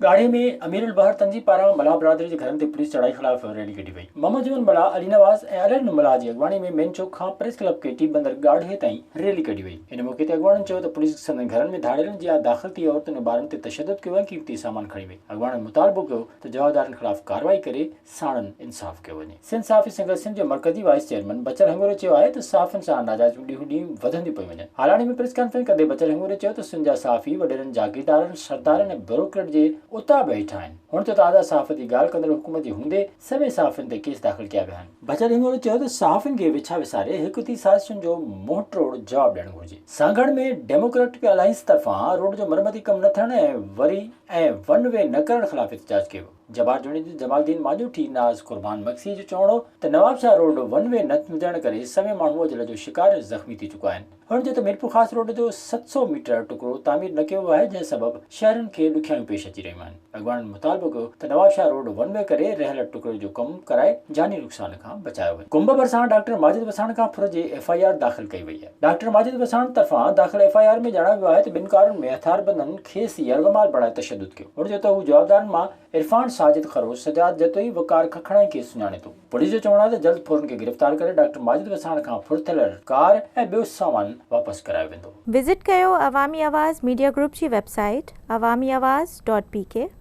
गाड़ी में अमीर उल बहर तंजीब पारा मला बरादरी के घर ते पुलिस चढ़ाई खिलाफ रैली कढी वई। मोहम्मद जुमन मला, अली नवाज ऐं अलर नुमला जी अगवानी में मेन चौक खां प्रेस क्लब के टी बंदर गाढ़े ताईं रैली कढी वई। इन मौके ते अगवाणनि चयो त पुलिस संदन घरनि में धाड़ियलनि जी दाख़िल थी औरतुनि ऐं ॿारनि ते तशद्दुद कयो ऐं कीमती सामान खणी वई। अगवाणनि मुतालबो कयो त जवाबदारनि खिलाफ कार्रवाई करे साणनि इंसाफ़ कयो वञे। सिंध साफ़ी संघर्ष सिंध जो मरकज़ी वाइस चेयरमैन बचल हंगोरे चयो आहे त साफ़ियुनि सां नाजाइज़ ॾींहों ॾींहुं वधंदियूं पयूं वञनि। हालाणी में प्रेस कॉन्फ्रेंस कंदे बचल हंगोरे चयो त सिंध जा साफ़ी वॾेरनि जागीरदारनि सरदारनि ऐं ब्यूरोक्रेट जे उताब हेठि आहिनि। हुन ते ताज़ा सहाफ़त जी ॻाल्हि कंदड़ हुकूमत जे हूंदे सभई सहाफ़ियुनि ते केस दाख़िल कया विया आहिनि। बचल हिंगोरे चयो त सहाफ़ियुनि खे विछा विसारे हिकु थी साज़िशुनि जो मुंहतोड़ जवाबु ॾियणु घुरिजे। सांगड़ में डेमोक्रेटिक अलायंस तरफ़ां रोड जो मरमती कमु न थियण ऐं वन वे न करण ख़िलाफ़ एहतजाज कयो। जबार जुड़ी जमालदीन माजूठी नाज़ कुर्बान मक्सी जो चवणो त नवाबशाह रोड वन वे न थियण करे सभई माण्हू अजल जो शिकार ज़ख़्मी थी चुका आहिनि। हुन चयो त मीरपुर ख़ासि रोड जो 700 मीटर टुकड़ो तामीर न कयो आहे, जंहिं सबबु शहरनि खे ॾुखियाऊं पेश अची रहियूं आहिनि। अॻवाननि मुतालबो कयो त नवाबशाह रोड वन वे करे रहियल टुकड़े जो कमु कराए जानी नुक़सान खां बचायो वञे। कुंभ भरिसां डॉक्टर माजिद वसाण खां फुर जे FIR दाख़िल कई वई आहे। डॉक्टर माजिद वसाण तरफ़ां दाख़िल FIR में ॼाणायो वियो आहे त ॿिनि कारुनि में हथियारबंदनि खेसि यरगमाल बणाए तशद्दुद कयो। हुन चयो त हू जवाबदारनि मां इरफान साजिद खरोश सजाद जतोई वकार खखणाई खे सुञाणे थो। पुलिस जो चवणो आहे त जल्द फौरन खे गिरफ़्तार करे डॉक्टर माजिद वसाण खां फुर थियल कार ऐं ॿियो सामान वापसि करायो वेंदो। विज़िट कयो अवामी आवाज़ मीडिया ग्रुप जी वेबसाइट awamiawaz.pk।